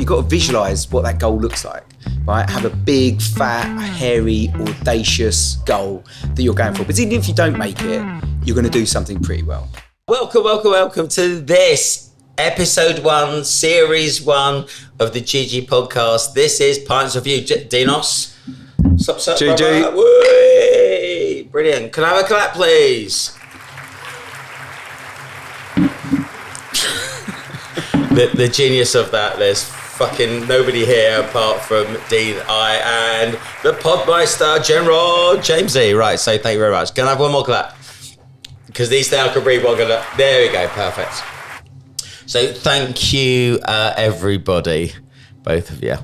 you've got to visualise what that goal looks like, right? Have a big, fat, hairy, audacious goal that you're going for. Because even if you don't make it, you're going to do something pretty well. Welcome to this episode 1, series 1 of the GG podcast. This is Pints of View. Dinos. Sup, GG. Whee! Brilliant. Can I have a clap, please? the genius of that, there's fucking nobody here apart from Dean, I, and the Podmeister General, James E. Right, so thank you very much. Can I have one more clap? Because these now can breathe one. There we go, perfect. So thank you, everybody, both of you.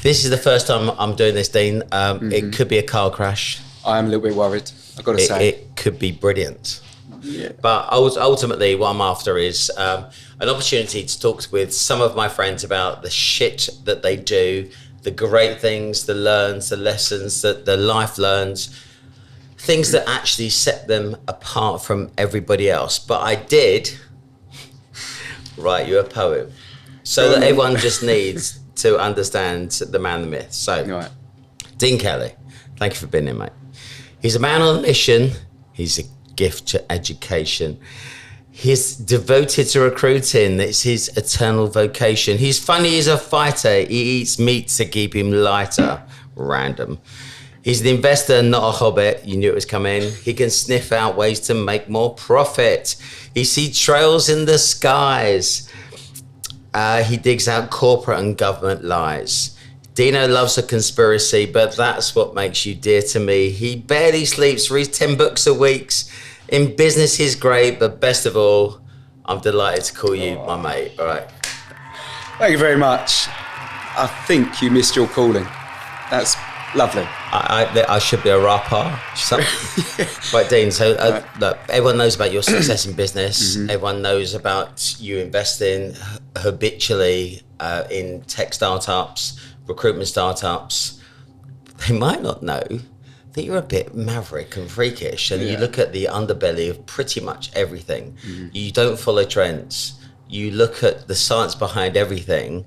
This is the first time I'm doing this, Dean. It could be a car crash. I am a little bit worried, I've got to say. It could be brilliant. Yeah. But ultimately, what I'm after is an opportunity to talk with some of my friends about the shit that they do, the great things, the learns, the lessons that the life learns, things that actually set them apart from everybody else. But I did write you a poem so that everyone just needs to understand the man, the myth. So, Right. Dean Kelly, thank you for being here, mate. He's a man on a mission. He's a gift to education. He's devoted to recruiting. It's his eternal vocation. He's funny, he's a fighter. He eats meat to keep him lighter. Random. He's an investor, not a hobbit. You knew it was coming. He can sniff out ways to make more profit. He sees trails in the skies. He digs out corporate and government lies. Dino loves a conspiracy, but that's what makes you dear to me. He barely sleeps, reads 10 books a week. In business, he's great, but best of all, I'm delighted to call you my mate. All right. Thank you very much. I think you missed your calling. That's lovely. I should be a rapper. Right, Dean, so look, everyone knows about your success in business. Everyone knows about you investing habitually in tech startups, recruitment startups. They might not know that you're a bit maverick and freakish, and you look at the underbelly of pretty much everything. You don't follow trends. You look at the science behind everything.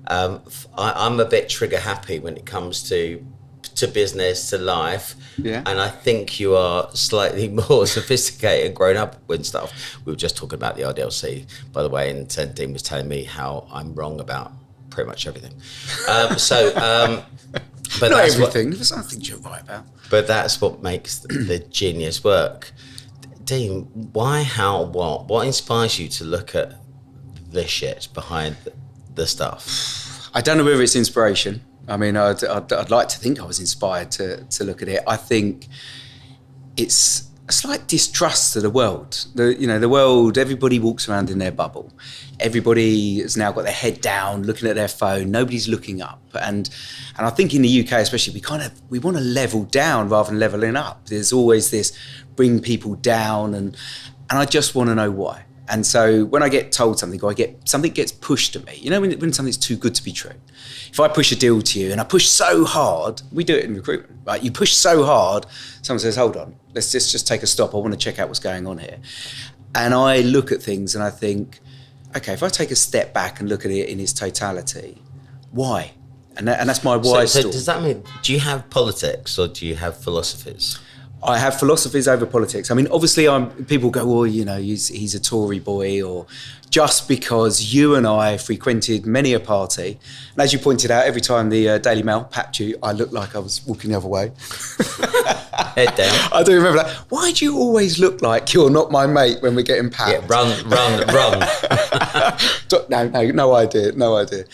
I'm a bit trigger happy when it comes to business, to life, and I think you are slightly more sophisticated and grown up with stuff. We were just talking about the RDLC, by the way, and Dean was telling me how I'm wrong about pretty much everything. But Not that's everything, there's some things you're right about. But that's what makes the genius work. Dean, why, how, what? What inspires you to look at the shit behind the stuff? I don't know whether it's inspiration. I mean, I'd like to think I was inspired to look at it. I think it's a slight distrust of the world. The world, everybody walks around in their bubble. Everybody has now got their head down, looking at their phone. Nobody's looking up. And I think in the UK especially, we want to level down rather than leveling up. There's always this bring people down, and I just want to know why. And so when I get told something, or something gets pushed to me, when something's too good to be true. If I push a deal to you and I push so hard, we do it in recruitment, right? You push so hard, someone says, hold on, let's just take a stop. I want to check out what's going on here. And I look at things and I think, okay, if I take a step back and look at it in its totality, why? And that's my why story. So does that mean, do you have politics or do you have philosophies? I have philosophies over politics. I mean, obviously, people go, well, he's a Tory boy, or just because you and I frequented many a party. And as you pointed out, every time the Daily Mail papped you, I looked like I was walking the other way. Head down. I do remember that. Why do you always look like you're not my mate when we're getting papped? Yeah, run. No idea.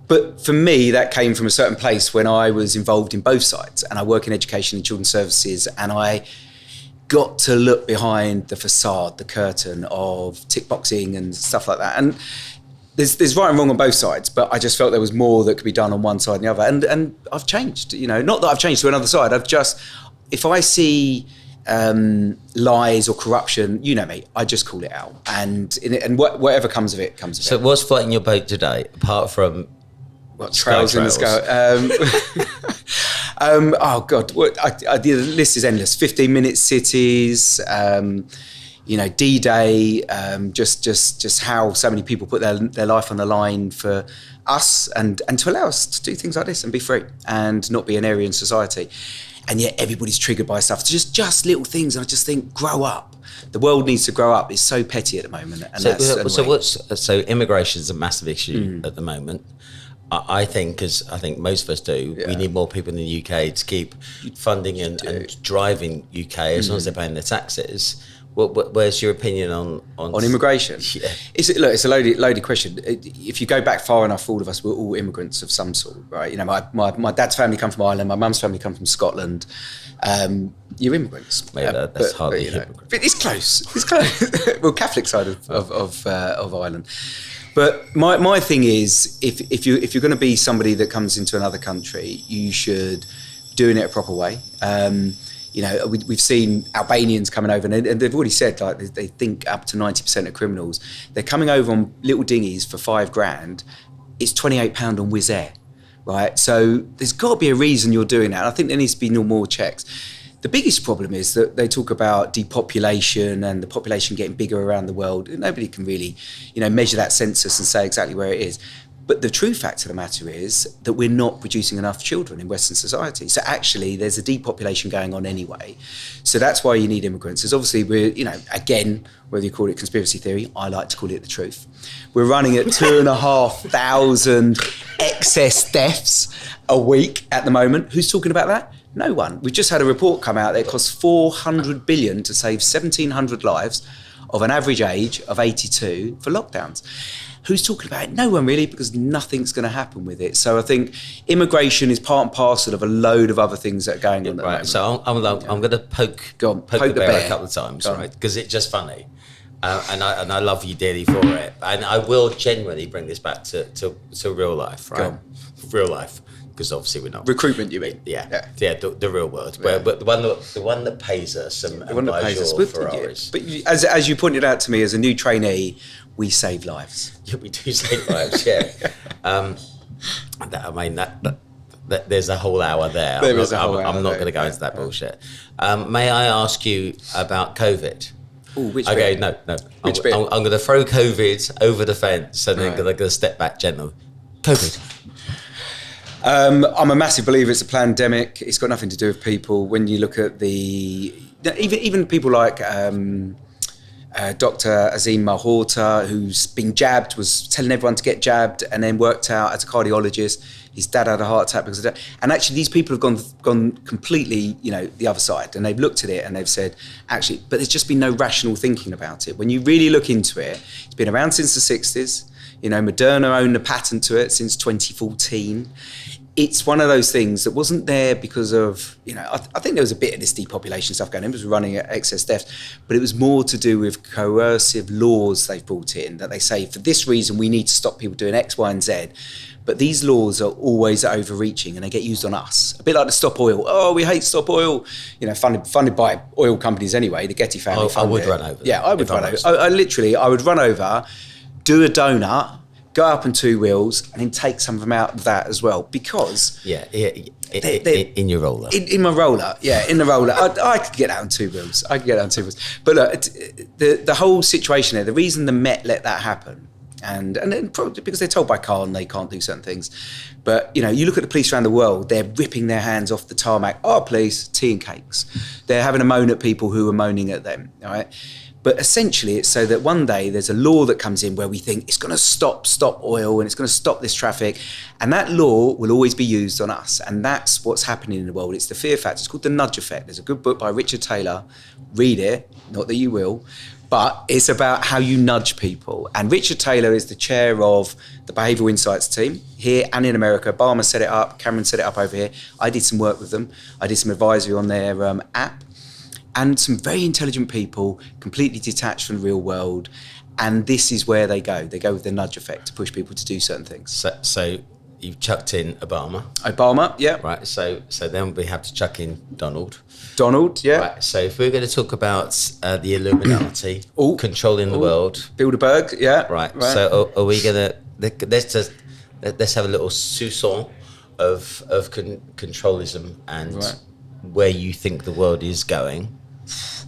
But for me, that came from a certain place when I was involved in both sides, and I work in education and children's services, and I got to look behind the facade, the curtain of tick boxing and stuff like that. And there's right and wrong on both sides, but I just felt there was more that could be done on one side and the other. And I've changed, not that I've changed to another side. If I see lies or corruption, you know me, I just call it out. And whatever comes of it, comes of it. So what's floating your boat today, apart from trails in the sky? Oh God, the list is endless. 15-minute cities, D-Day, just how so many people put their life on the line for us and to allow us to do things like this and be free and not be an area in society. And yet everybody's triggered by stuff. It's just little things. And I just think, grow up. The world needs to grow up. It's so petty at the moment. And so immigration is a massive issue at the moment. I think, as I think most of us do, we need more people in the UK to keep funding and driving UK as long as they're paying their taxes. Where's your opinion on immigration? Yeah. It's a loaded question. If you go back far enough, all of us were all immigrants of some sort, right? My dad's family come from Ireland, my mum's family come from Scotland. You're immigrants. Mate, that's hardly immigrant. But it's close. It's close. Well, Catholic side of Ireland. But my thing is, if you're going to be somebody that comes into another country, you should be doing it a proper way. We've seen Albanians coming over, and they've already said like they think up to 90% of criminals, they're coming over on little dinghies for £5,000. It's £28 on Wizz Air, right? So there's got to be a reason you're doing that. I think there needs to be no more checks. The biggest problem is that they talk about depopulation and the population getting bigger around the world. Nobody can really, measure that census and say exactly where it is. But the true fact of the matter is that we're not producing enough children in Western society. So actually, there's a depopulation going on anyway. So that's why you need immigrants. Because obviously, we're, again, whether you call it conspiracy theory, I like to call it the truth. We're running at 2,500 excess deaths a week at the moment. Who's talking about that? No one. We've just had a report come out that it costs $400 billion to save 1,700 lives of an average age of 82 for lockdowns. Who's talking about it? No one really, because nothing's going to happen with it. So I think immigration is part and parcel of a load of other things that are going on. Right. So I'm going to poke the bear a couple of times, right? Because it's just funny, and I love you dearly for it. And I will genuinely bring this back to real life, right? Real life. Because obviously we're not recruitment. You mean? Yeah. The real world, but the one that pays us and the one that pays us. Ferraris. But as you pointed out to me, as a new trainee, we save lives. Yeah, we do save lives. Yeah. That there's a whole hour there. I'm not going to go into that bullshit. May I ask you about COVID? Ooh, which okay, bit? No. Which bit? I'm going to throw COVID over the fence and then going to step back gentle. COVID. I'm a massive believer it's a pandemic. It's got nothing to do with people. When you look at even people like Dr. Azim Malhotra, who's been jabbed, was telling everyone to get jabbed, and then worked out as a cardiologist. His dad had a heart attack because of that. And actually, these people have gone completely, the other side, and they've looked at it and they've said, actually, but there's just been no rational thinking about it. When you really look into it, it's been around since the 60s. Moderna owned the patent to it since 2014. It's one of those things that wasn't there because of, I think there was a bit of this depopulation stuff going on. It was running at excess deaths, but it was more to do with coercive laws they've brought in that they say, for this reason, we need to stop people doing X, Y, and Z. But these laws are always overreaching and they get used on us. A bit like the Stop Oil. Oh, we hate Stop Oil. Funded by oil companies anyway. The Getty family. I would run over. Yeah, I would run over. I would run over, do a donut, go up on two wheels, and then take some of them out of that as well. Because in your roller, in my roller, in the roller, I could get out on two wheels. But look, the whole situation there. The reason the Met let that happen. And then probably because they're told by Khan they can't do certain things. But, you look at the police around the world, they're ripping their hands off the tarmac. Our police, tea and cakes. They're having a moan at people who are moaning at them, all right? But essentially it's so that one day there's a law that comes in where we think it's going to stop oil and it's going to stop this traffic. And that law will always be used on us. And that's what's happening in the world. It's the fear factor. It's called the nudge effect. There's a good book by Richard Taylor. Read it, not that you will. But it's about how you nudge people. And Richard Taylor is the chair of the Behavioural Insights team here and in America. Obama set it up. Cameron set it up over here. I did some work with them. I did some advisory on their app. And some very intelligent people, completely detached from the real world. And this is where they go. They go with the nudge effect to push people to do certain things. So you've chucked in Obama. Obama, yeah. Right, so then we have to chuck in Donald. Donald, yeah. Right, so if we're going to talk about the Illuminati controlling the world. Bilderberg, yeah. Right. So are we going to, let's have a little soupçon of controlism and where you think the world is going.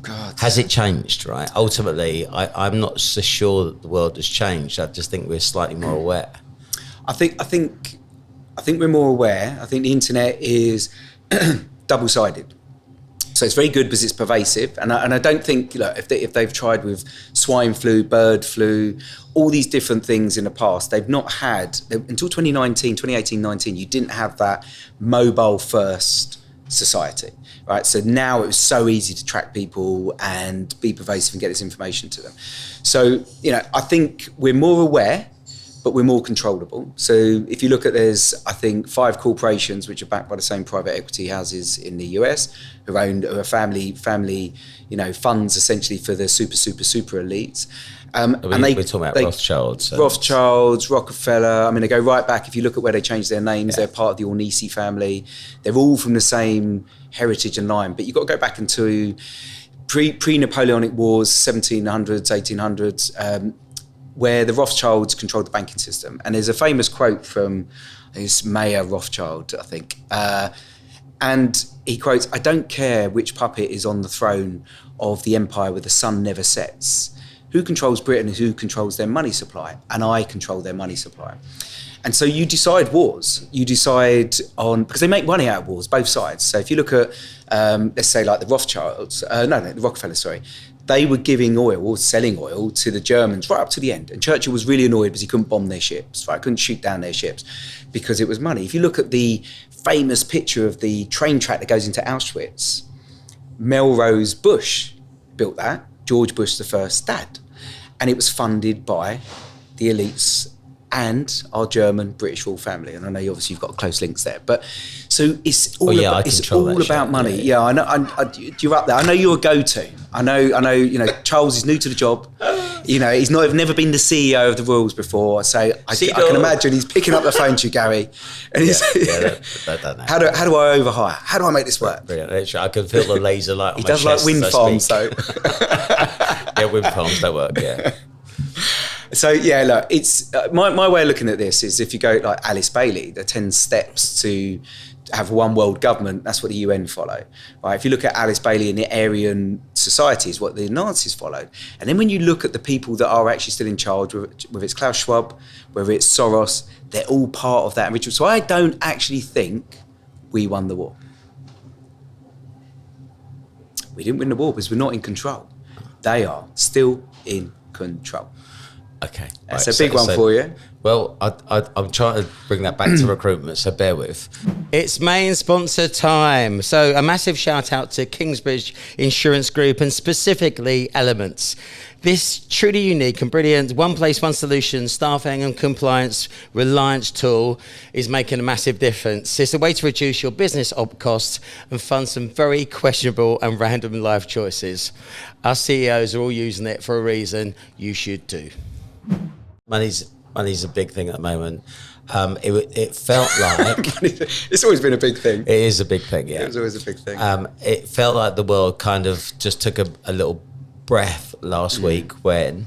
God. Has it changed, right? Ultimately, I'm not so sure that the world has changed. I just think we're slightly more aware. I think we're more aware. I think the internet is double-sided. So it's very good because it's pervasive, and I don't think, if they've tried with swine flu, bird flu, all these different things in the past, they've not had until 2018, 19, you didn't have that mobile first society, right? So now it was so easy to track people and be pervasive and get this information to them. So I think we're more aware, but we're more controllable. So if you look at, there's, I think, 5 corporations which are backed by the same private equity houses in the US, who are family, funds essentially for the super elites. We're talking about Rothschilds. Rothschilds, Rockefeller. I mean, they go right back. If you look at where they changed their names, they're part of the Ornisi family. They're all from the same heritage and line. But you've got to go back into pre-Napoleonic Wars, 1700s, 1800s, where the Rothschilds controlled the banking system. And there's a famous quote from this Mayer Rothschild, I think. And he quotes, "I don't care which puppet is on the throne of the empire where the sun never sets. Who controls Britain is who controls their money supply, and I control their money supply." And so you decide wars. You decide on, because they make money out of wars, both sides. So if you look at, let's say like the Rothschilds, the Rockefeller, sorry, they were giving oil or selling oil to the Germans right up to the end. And Churchill was really annoyed because he couldn't bomb their ships, right? Couldn't shoot down their ships because it was money. If you look at the famous picture of the train track that goes into Auschwitz, Melrose Bush built that, George Bush the first dad. And it was funded by the elites and our German British royal family. And I know obviously you've got close links there, but so it's all about money. Yeah, I know. You're up there. I know you're a go-to. I know. Charles is new to the job. He's never been the CEO of the Royals before. So I can imagine he's picking up the phone to you, Gary, and he's how do I overhire? How do I make this work? Brilliant. I can feel the laser light on he my does chest like wind farms, though. Yeah, wind farms don't work. Yeah. So look, it's my way of looking at this is, if you go like Alice Bailey, the 10 steps to have one world government, that's what the UN follow, right? If you look at Alice Bailey in the Aryan societies, what the Nazis followed. And then when you look at the people that are actually still in charge, whether it's Klaus Schwab, whether it's Soros, they're all part of that ritual. So I don't actually think we won the war. We didn't win the war because we're not in control. They are still in control. Okay. That's a big one for you. Well, I'm trying to bring that back to recruitment, so bear with. It's main sponsor time. So a massive shout out to Kingsbridge Insurance Group and specifically Elements. This truly unique and brilliant one place, one solution, staffing and compliance reliance tool is making a massive difference. It's a way to reduce your business op costs and fund some very questionable and random life choices. Our CEOs are all using it for a reason. You should too. Money's a big thing at the moment. It felt like it's always been a big thing. It is a big thing, yeah. It was always a big thing. It felt like the world kind of just took a little breath last week when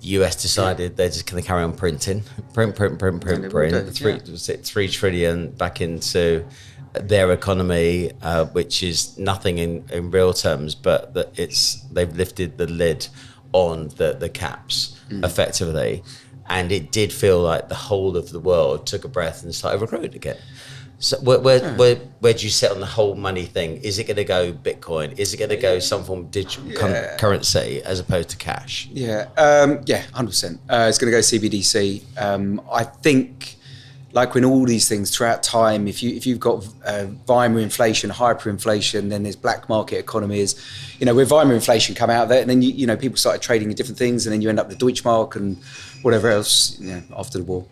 the US decided they're just going to carry on printing, print. 3 trillion back into their economy, which is nothing in real terms, but they've lifted the lid on the caps effectively. And it did feel like the whole of the world took a breath and started recruiting again. So where do you sit on the whole money thing? Is it going to go Bitcoin? Is it going to go some form of digital currency as opposed to cash? 100%. It's going to go CBDC. I think, like when all these things throughout time, if you've got Weimar inflation, hyperinflation, then there's black market economies. Where Weimar inflation come out of it, and then people started trading in different things, and then you end up with Deutschmark and whatever else after the war.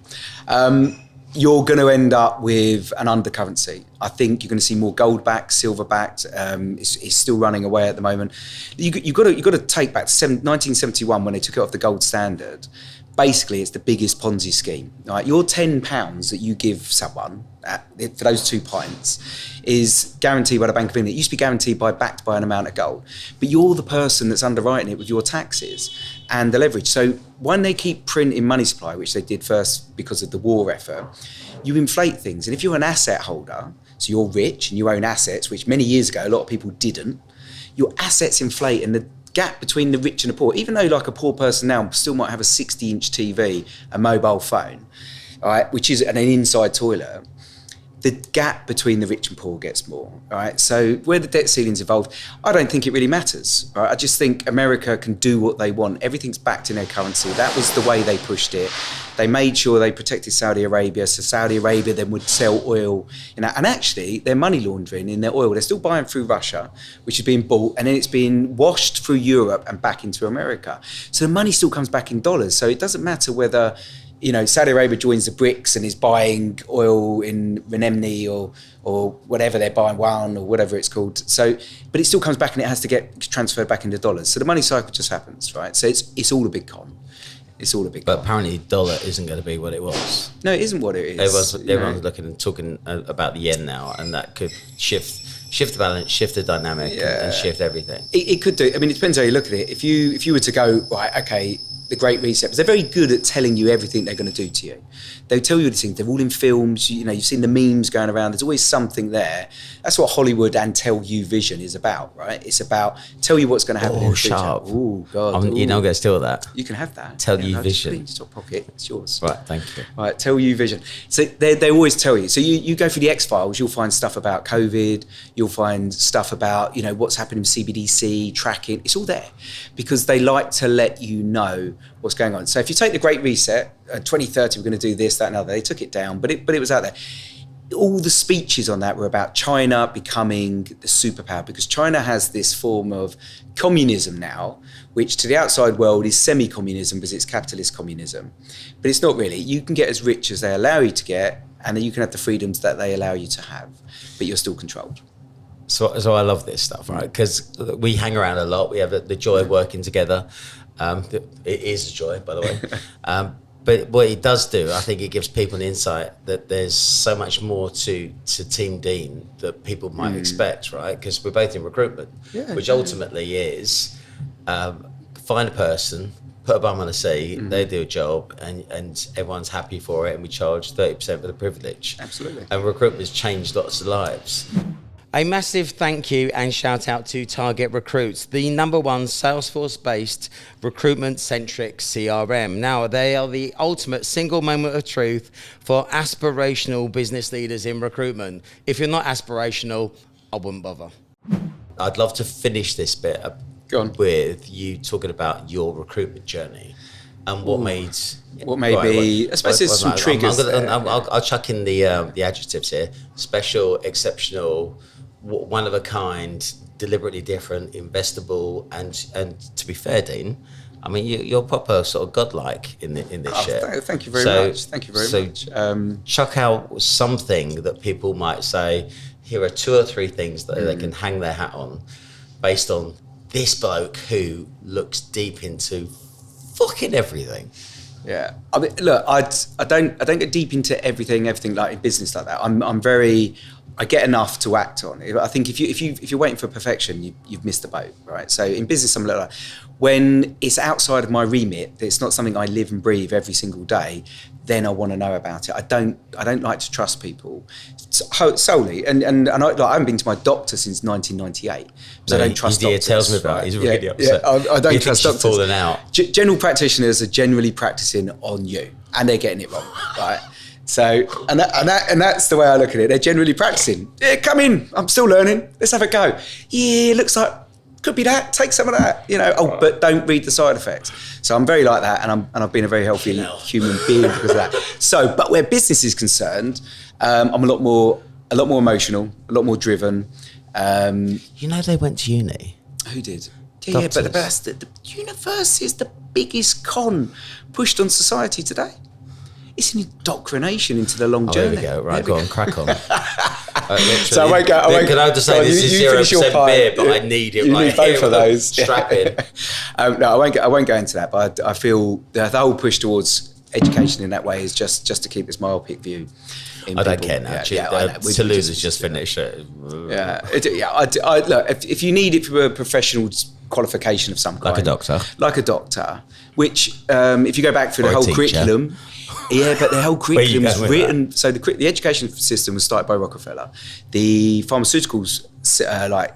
You're going to end up with an undercurrency. I think you're going to see more gold backed, silver backed. It's still running away at the moment. You've got to take back to 1971 when they took it off the gold standard. Basically, it's the biggest Ponzi scheme. Right? Your £10 that you give someone for those 2 pints is guaranteed by the Bank of England. It used to be guaranteed backed by an amount of gold. But you're the person that's underwriting it with your taxes and the leverage. So when they keep printing money supply, which they did first because of the war effort, you inflate things. And if you're an asset holder, so you're rich and you own assets, which many years ago a lot of people didn't, your assets inflate and the gap between the rich and the poor, even though like a poor person now still might have a 60-inch TV, a mobile phone, all right, which is an inside toilet, the gap between the rich and poor gets more, all right? So where the debt ceiling's involved, I don't think it really matters, right? I just think America can do what they want. Everything's backed in their currency. That was the way they pushed it. They made sure they protected Saudi Arabia, so Saudi Arabia then would sell oil, and actually they're money laundering in their oil. They're still buying through Russia, which is being bought, and then it's being washed through Europe and back into America. So the money still comes back in dollars. So it doesn't matter whether, Saudi Arabia joins the BRICS and is buying oil in renminbi or whatever they're buying, yuan or whatever it's called. So, but it still comes back and it has to get transferred back into dollars. So the money cycle just happens, right? So it's all a big con. It's all a big con. But apparently dollar isn't going to be what it was. No, it isn't what it is. Everyone's looking and talking about the yen now, and that could shift the balance, shift the dynamic, and shift everything. It could do. I mean, it depends how you look at it. If you were to go, right, okay, the Great Reset, because they're very good at telling you everything they're going to do to you. They'll tell you these things. They're all in films. You've seen the memes going around. There's always something there. That's what Hollywood and tell you vision is about, right? It's about tell you what's going to happen in the future. Sharp. Oh, God. You're not going to steal that. You can have that. Tell you vision. It's your pocket. It's yours. Right, thank you. Right, tell you vision. So they always tell you. So you go through the X-Files, you'll find stuff about COVID. You'll find stuff about, what's happening with CBDC, tracking. It's all there because they like to let you know what's going on. So if you take the Great Reset, 2030, we're going to do this, that, and other. They took it down, but it was out there. All the speeches on that were about China becoming the superpower because China has this form of communism now, which to the outside world is semi-communism because it's capitalist communism. But it's not really. You can get as rich as they allow you to get, and then you can have the freedoms that they allow you to have, but you're still controlled. So I love this stuff, right? Because we hang around a lot. We have the joy of working together. It is a joy, by the way. But what it does do, I think it gives people an insight that there's so much more to Team Dean that people might expect, right? Because we're both in recruitment, which ultimately is find a person, put a bum on a seat, they do a job, and everyone's happy for it, and we charge 30% for the privilege. Absolutely. And recruitment's changed lots of lives. A massive thank you and shout out to Target Recruits, the #1 Salesforce-based recruitment-centric CRM. Now, they are the ultimate single moment of truth for aspirational business leaders in recruitment. If you're not aspirational, I wouldn't bother. I'd love to finish this bit with you talking about your recruitment journey and what made be, especially some triggers. I'll chuck in the adjectives here: special, exceptional, one of a kind, deliberately different, investable, and to be fair, Dean, I mean you're proper sort of godlike in this shit. Thank you very much. Thank you very much. Chuck out something that people might say. Here are 2 or 3 things that they can hang their hat on, based on this bloke who looks deep into fucking everything. Yeah, I mean, look, I don't get deep into everything like in business like that. I get enough to act on. I think if you're waiting for perfection, you've missed the boat, right? So in business, I'm like, when it's outside of my remit, it's not something I live and breathe every single day, then I want to know about it. I don't like to trust people solely, and I haven't been to my doctor since 1998 because I don't trust doctors. Tells me about. He's really upset. I don't trust doctors. Falling out. General practitioners are generally practicing on you, and they're getting it wrong, right? So, and that's the way I look at it. They're generally practicing. Yeah, come in. I'm still learning. Let's have a go. Yeah, looks like could be that. Take some of that. But don't read the side effects. So I'm very like that, and I've been a very healthy human being because of that. So, but where business is concerned, I'm a lot more emotional, a lot more driven. They went to uni. Who did? Yeah, but the university is the biggest con pushed on society today. It's an indoctrination into the long journey. There we go. Right, go on, crack on. So I won't go. Can I just say this is 0% beer, but I need it right here. For those. Strap in. No, I won't go into that. But I feel the whole push towards education in that way is just to keep this myopic view. I don't care now. Toulouse has just finished it. Look, if you need it for a professional qualification of some kind, like a doctor, which if you go back through the whole curriculum. Yeah, but the whole curriculum was written. So the education system was started by Rockefeller. The pharmaceuticals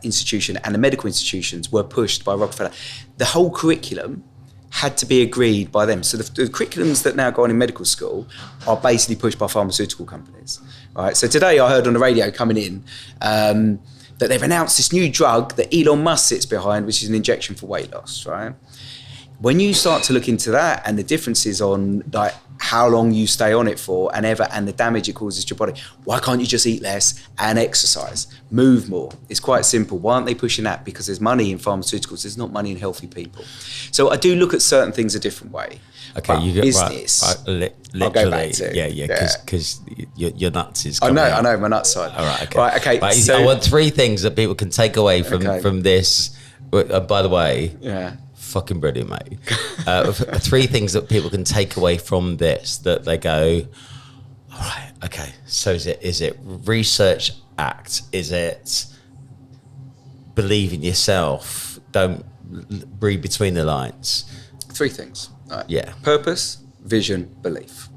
institution and the medical institutions were pushed by Rockefeller. The whole curriculum had to be agreed by them. So the curriculums that now go on in medical school are basically pushed by pharmaceutical companies, right? So today I heard on the radio coming in that they've announced this new drug that Elon Musk sits behind, which is an injection for weight loss, right? When you start to look into that and the differences on like how long you stay on it for and the damage it causes to your body, why can't you just eat less and exercise, move more? It's quite simple. Why aren't they pushing that? Because there's money in pharmaceuticals. There's not money in healthy people. So I do look at certain things a different way. Okay, but you get business. literally, I'll go back to because your nuts is. I coming out. know my nuts side. All right, okay. Right, okay. But So I want 3 things that people can take away from this. By the way, fucking brilliant, mate. 3 things that people can take away from this that they go, all right, okay. So is it research act? Is it believe in yourself? Don't read between the lines. 3 things. Right. Yeah. Purpose, vision, belief.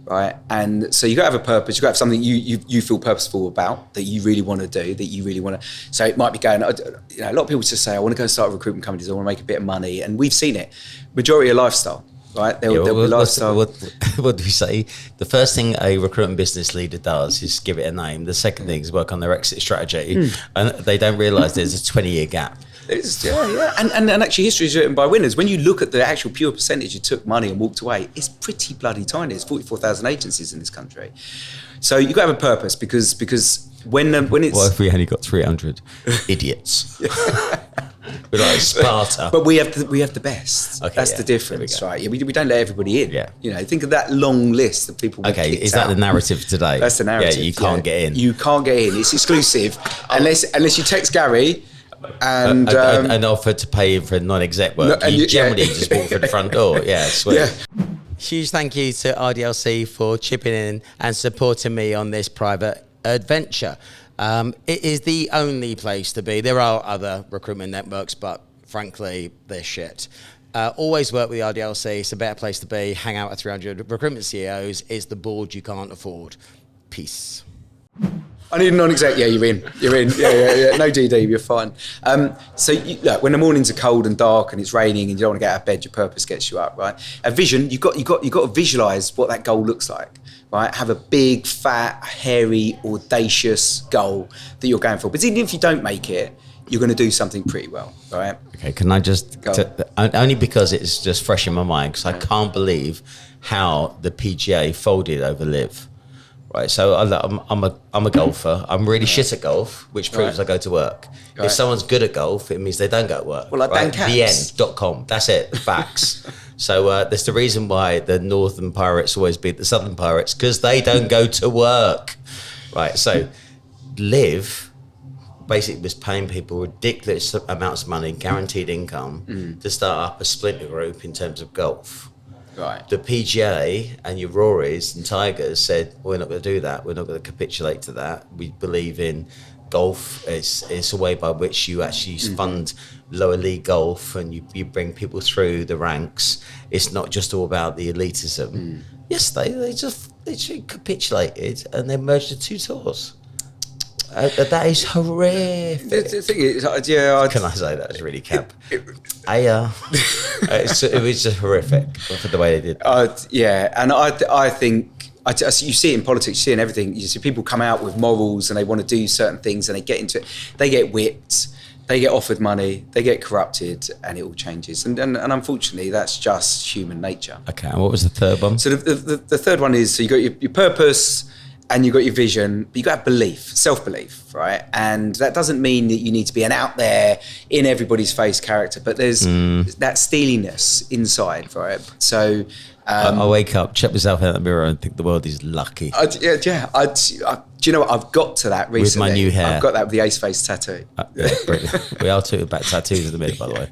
Right. And so you got to have a purpose. You got to have something you feel purposeful about, that you really want to do, that you really want to. So it might be going, a lot of people just say, I want to go start a recruitment company, I want to make a bit of money. And we've seen it. Majority of lifestyle, right? There'll be lifestyle. What do we say? The first thing a recruitment business leader does is give it a name. The second thing is work on their exit strategy. And they don't realise there's a 20-year gap. And actually history is written by winners. When you look at the actual pure percentage who took money and walked away, it's pretty bloody tiny. There's 44,000 agencies in this country. So you've got to have a purpose because when it's... What if we only got 300 idiots? We're like Sparta. But we have the best. Okay, that's the difference, right? Yeah, we don't let everybody in. Yeah. Think of that long list of people. Okay, is that the narrative today? That's the narrative. Yeah, you can't get in. You can't get in. It's exclusive unless you text Gary. And offer to pay him for non-exec work. You generally just walk through the front door. Yeah, sweet. Yeah. Huge thank you to RDLC for chipping in and supporting me on this private adventure. It is the only place to be. There are other recruitment networks, but frankly, they're shit. Always work with the RDLC. It's a better place to be. Hang out with 300 recruitment CEOs. It's the board you can't afford. Peace. I need a non-exec. Yeah, you're in. Yeah. No DD, you're fine. So look, when the mornings are cold and dark and it's raining and you don't want to get out of bed, your purpose gets you up, right? A vision, you've got to visualize what that goal looks like, right? Have a big, fat, hairy, audacious goal that you're going for. But even if you don't make it, you're going to do something pretty well, right? Okay, can I just only because it's just fresh in my mind, because I can't believe how the PGA folded over Live. Right, so I'm a golfer. I'm really shit at golf, which proves I go to work. Right. If someone's good at golf, it means they don't go to work. Well, like Dan Caps. TheEnd.com. That's it. Facts. So that's the reason why the Northern Pirates always beat the Southern Pirates, because they don't go to work. Right. So Live basically was paying people ridiculous amounts of money, guaranteed income, to start up a splinter group in terms of golf. Right. The PGA and your Rorys and Tigers said, we're not going to do that. We're not going to capitulate to that. We believe in golf. It's a way by which you actually fund lower league golf and you bring people through the ranks. It's not just all about the elitism. Yes, they just literally capitulated and they merged the 2 tours. That is horrific. The thing is, can I say that? It's really camp. It was just horrific for the way they did. And I think you see it in politics, you see it in everything. You see people come out with morals and they want to do certain things and they get into it. They get whipped, they get offered money, they get corrupted, and it all changes. And unfortunately, that's just human nature. Okay, and what was the third one? So the third one is, so you got your purpose. And you've got your vision, but you've got belief, self-belief, right? And that doesn't mean that you need to be an out there, in everybody's face character, but there's that steeliness inside, right? So... I wake up, check myself out in the mirror and think the world is lucky. Do you know what? I've got to that recently. With my new hair. I've got that with the ace face tattoo. Brilliant. We are talking about tattoos in a minute, by the way.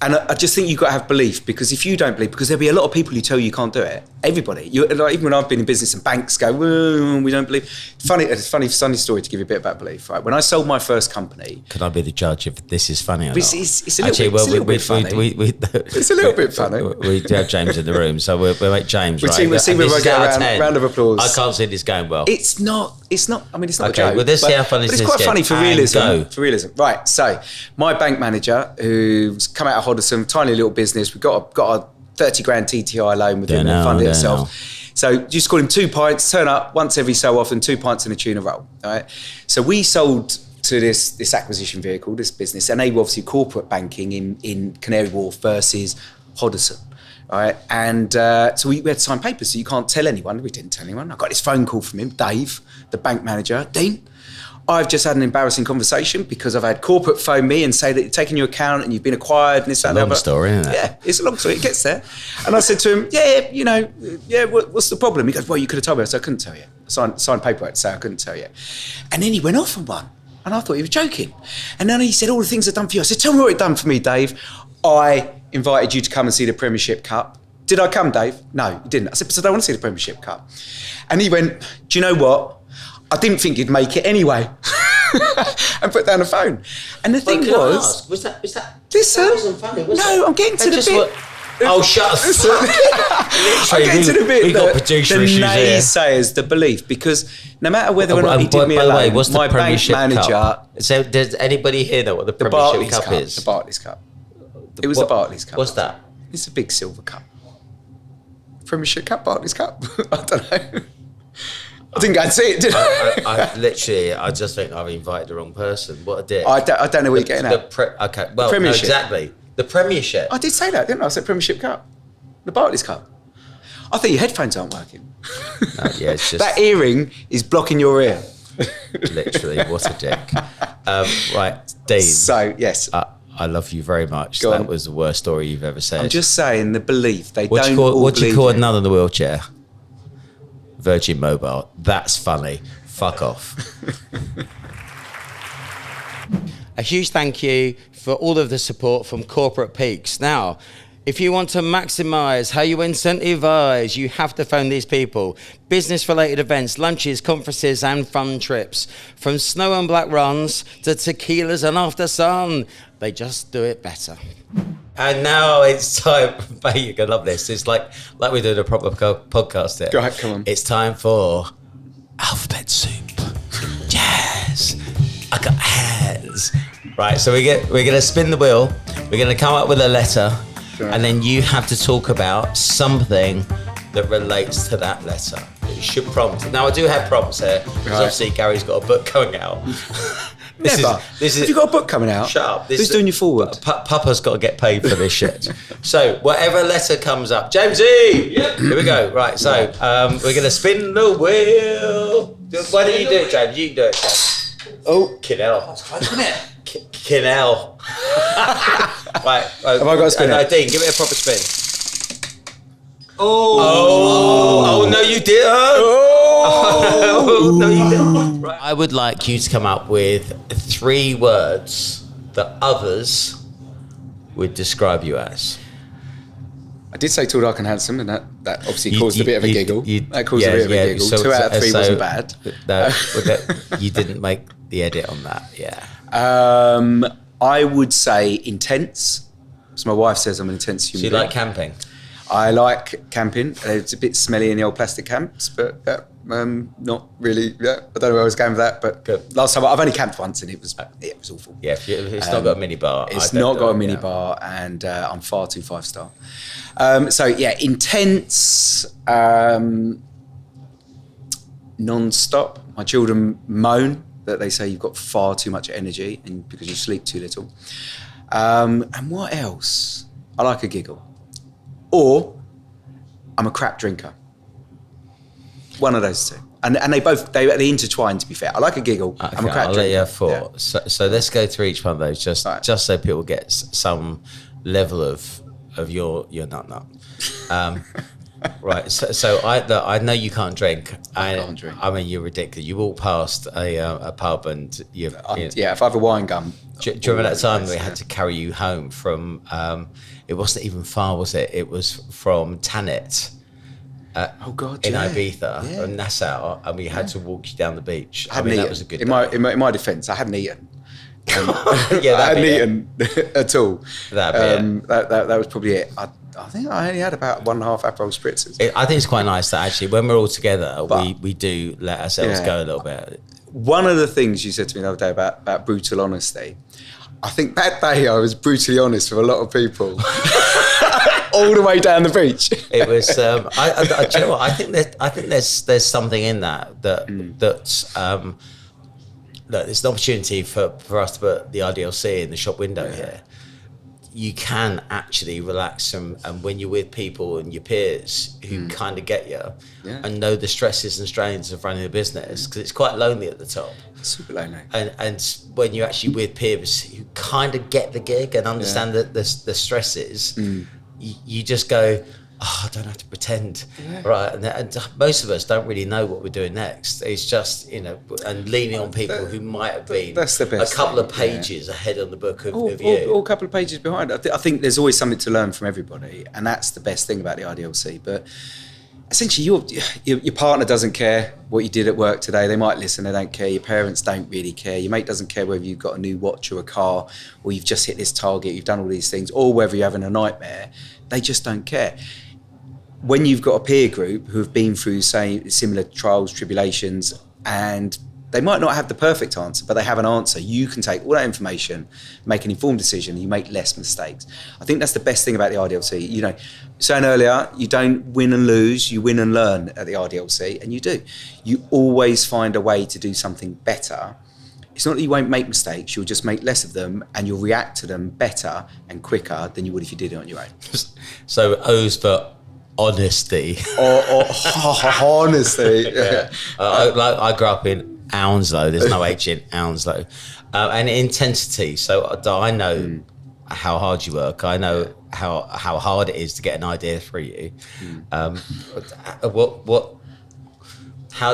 And I just think you've got to have belief, because if you don't believe, because there'll be a lot of people who tell you can't do it. Everybody. Like, even when I've been in business and banks go, we don't believe. It's funny story to give you a bit about belief, right? When I sold my first company. Can I be the judge if this is funny or not? It's a little bit funny. It's a little bit funny. We do have James in the room, so we'll make James, right? We'll see where I get a round of applause. I can't see this going well. It's not I mean, it's not a okay, joke. well, let's see how funny this is. It's quite funny for realism. Go. For realism. Right, so my bank manager, who's come out of Hoddesdon, tiny little business, we've got a 30 grand TTI loan with him and funded itself. So you just call him 2 pints, turn up once every so often, 2 pints and a tuna roll. All right. So we sold to this acquisition vehicle, this business, and they were obviously corporate banking in Canary Wharf versus Hoddesdon. All right. And so we had to sign papers, so you can't tell anyone. We didn't tell anyone. I got this phone call from him, Dave, the bank manager. Dean, I've just had an embarrassing conversation because I've had corporate phone me and say that you're taking your account and you've been acquired and this, that, and that. Long story, isn't it? Yeah, it's a long story. It gets there. And I said to him, what's the problem? He goes, well, you could have told me. I said, I couldn't tell you. I signed paperwork to say I couldn't tell you. And then he went off on one. And I thought he was joking. And then he said, all the things I've done for you. I said, tell me what you've done for me, Dave. I invited you to come and see the Premiership Cup. Did I come, Dave? No, you didn't. I said, but I don't want to see the Premiership Cup. And he went, do you know what? I didn't think you'd make it anyway. And put down the phone. And the thing was that listen, that wasn't funny, was no, it? I'm getting to the bit. Oh, shut up. I'm getting to the bit. We got producer issues here. The naysayers, the belief, because no matter whether or not he did me a loan, what's the my bank Premiership manager. Cup? So does anybody here know what the Premiership Cup is? The Barclays Cup. It was the Barclays Cup. What's that? It's a big silver cup. Premiership Cup, Barclays Cup. I don't know. I didn't go and see it, did I? I just think I've invited the wrong person. What a dick. I don't know what you're getting at. Premiership. No, exactly. The Premiership. I did say that, didn't I? I said Premiership Cup. The Barclays Cup. I think your headphones aren't working. No, yeah, it's just... That earring is blocking your ear. Literally, what a dick. Right, Dean. So, yes. I love you very much. That was the worst story you've ever said. I'm just saying, the belief. What do you call a nun in the wheelchair? Virgin Mobile. That's funny. Fuck off. A huge thank you for all of the support from Corporate Peaks. Now, if you want to maximize how you incentivize, you have to phone these people. Business-related events, lunches, conferences, and fun trips. From snow and black runs to tequilas and after sun, they just do it better. And now it's time, mate, you're going to love this. It's like we're doing a proper podcast here. Go ahead, come on. It's time for alphabet soup. Yes. I got hands. Right, so we're going to spin the wheel. We're going to come up with a letter. Sure. And then you have to talk about something that relates to that letter. It should prompt. Now, I do have prompts here, because obviously Gary's got a book coming out. This is. Have you got a book coming out? Shut up. Who's doing you forward? Papa's got to get paid for this shit. So, whatever letter comes up. Jamesy! Yep. Here we go. Right, so we're going to spin the wheel. Why don't you do it, James? You can do it, James. Oh. Kinnell. That's close, isn't it? Kinnell. Right. Have I got a spin? No, Dean, give it a proper spin. Oh, no, you didn't. Oh, no, you didn't. Right. I would like you to come up with 3 words that others would describe you as. I did say tall, dark and handsome, and that obviously caused a bit of a giggle. That caused a bit of a giggle. So, 2 out of 3 wasn't bad. No, you didn't make the edit on that, yeah. I would say intense. So my wife says I'm an intense human being. So you like camping? I like camping. It's a bit smelly in the old plastic camps, but not really. Yeah, I don't know where I was going with that, but good. Last time I've only camped once and it was awful. Yeah, it's not got a mini bar. It's not got a mini bar, and I'm far too 5-star. So yeah, intense, non-stop. My children moan that they say you've got far too much energy and because you sleep too little. And what else? I like a giggle. Or I'm a crap drinker. One of those two. And they intertwine, to be fair. I like a giggle. Okay, I'm a crap drinker. Let you have 4. Yeah. So let's go through each one of those just so people get some level of your nut. Right. So I know you can't drink. I can't drink. I mean, you're ridiculous. You walk past a pub and yeah, if I have a wine gum. Do you remember that time we had to carry you home from? It wasn't even far, was it? It was from Tanit. Oh God! In yeah. Ibiza, or Nassau, and we had to walk you down the beach. I mean, that was a good. In my defence, I hadn't eaten. Yeah, I hadn't eaten at all. That was probably it. I think I only had about 1.5 Aperol spritzers. I think it's quite nice that actually when we're all together, we do let ourselves go a little bit. One of the things you said to me the other day about brutal honesty, I think that day I was brutally honest with a lot of people. All the way down the beach. It was. Do you know what? I think there's something in that there's an opportunity for us to put the RDLC in the shop window here. You can actually relax and when you're with people and your peers who kind of get you and know the stresses and strains of running a business, because it's quite lonely at the top. Super lonely. And when you're actually with peers who kind of get the gig and understand the stresses, you just go, I don't have to pretend, right? And most of us don't really know what we're doing next. It's just, and leaning on people who might have been that's the best a couple thing, of pages ahead on the book of you. Or a couple of pages behind. I think there's always something to learn from everybody, and that's the best thing about the RDLC. But essentially, your partner doesn't care what you did at work today. They might listen, they don't care. Your parents don't really care. Your mate doesn't care whether you've got a new watch or a car, or you've just hit this target, you've done all these things, or whether you're having a nightmare. They just don't care. When you've got a peer group who have been through, say, similar trials, tribulations, and they might not have the perfect answer, but they have an answer, you can take all that information, make an informed decision, and you make less mistakes. I think that's the best thing about the RDLC. Saying earlier, you don't win and lose, you win and learn at the RDLC, and you do. You always find a way to do something better. It's not that you won't make mistakes, you'll just make less of them, and you'll react to them better and quicker than you would if you did it on your own. So O's for honesty. or honesty. Yeah. I grew up in Hounslow. There's no H in Hounslow. And intensity. So I know how hard you work. I know how hard it is to get an idea through you. How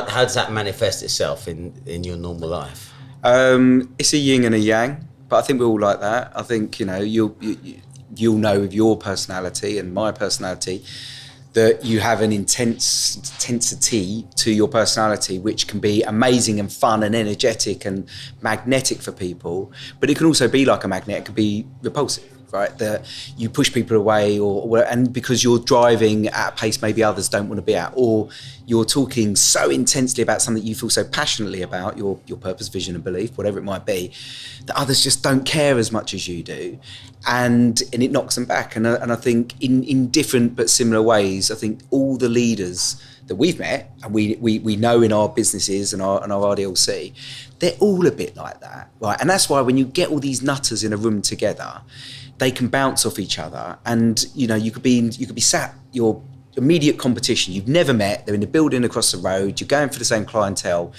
does that manifest itself in your normal life? It's a yin and a yang, but I think we're all like that. I think you'll know with your personality and my personality that you have an intensity to your personality which can be amazing and fun and energetic and magnetic for people, but it can also be like a magnet. It can be repulsive, right? That you push people away and because you're driving at a pace maybe others don't want to be at, or you're talking so intensely about something you feel so passionately about, your purpose, vision and belief, whatever it might be, that others just don't care as much as you do. And it knocks them back. And I think in different but similar ways, I think all the leaders that we've met and we know in our businesses and our RDLC, they're all a bit like that, right? And that's why when you get all these nutters in a room together, they can bounce off each other. And you could be sat your immediate competition you've never met. They're in the building across the road. You're going for the same clientele.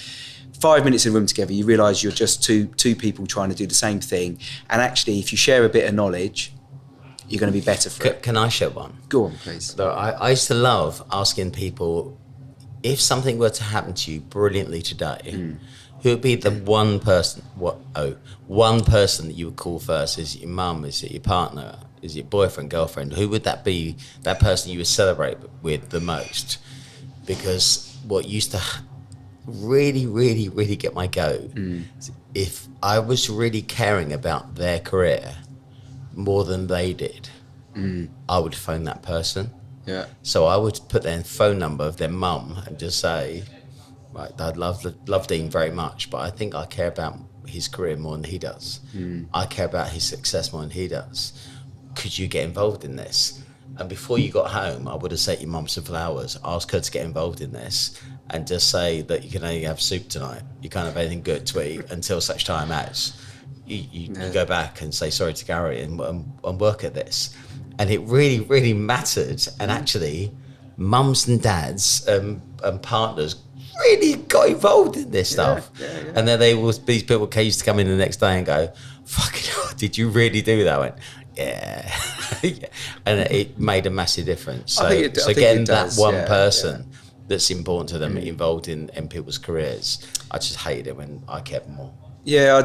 5 minutes in a room together, you realise you're just two people trying to do the same thing. And actually, if you share a bit of knowledge, you're going to be better for it. Can I share one? Go on, please. So I used to love asking people, if something were to happen to you brilliantly today, who would be the one person that you would call first? Is it your mum? Is it your partner? Is it your boyfriend, girlfriend? Who would that be, that person you would celebrate with the most? Because what used to really, really, really get my goat, if I was really caring about their career more than they did, I would phone that person. Yeah. So I would put their phone number of their mum and just say, right, I'd love Dean very much, but I think I care about his career more than he does. I care about his success more than he does. Could you get involved in this? And before you got home, I would have sent your mum some flowers, ask her to get involved in this, and just say that you can only have soup tonight. You can't have anything good to eat until such time as you go back and say sorry to Gary and work at this. And it really, really mattered. And actually, mums and dads and partners really got involved in this stuff. Yeah. And then these people used to come in the next day and go, fucking hell, did you really do that? I went, yeah. Yeah. And it made a massive difference. So, I think getting it does, that one person that's important to them involved in people's careers, I just hated it when I kept them all. Yeah,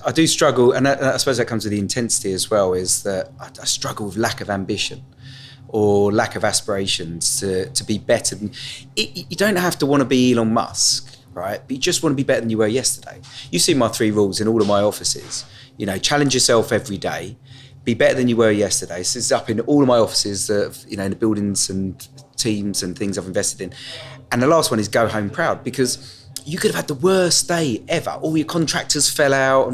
I do struggle, and I suppose that comes with the intensity as well, is that I struggle with lack of ambition or lack of aspirations to be better than... You don't have to want to be Elon Musk, right? But you just want to be better than you were yesterday. You see my 3 rules in all of my offices. You know, challenge yourself every day, be better than you were yesterday. So it's up in all of my offices, you know, in the buildings and teams and things I've invested in. And the last one is go home proud, because you could have had the worst day ever. All your contractors fell out.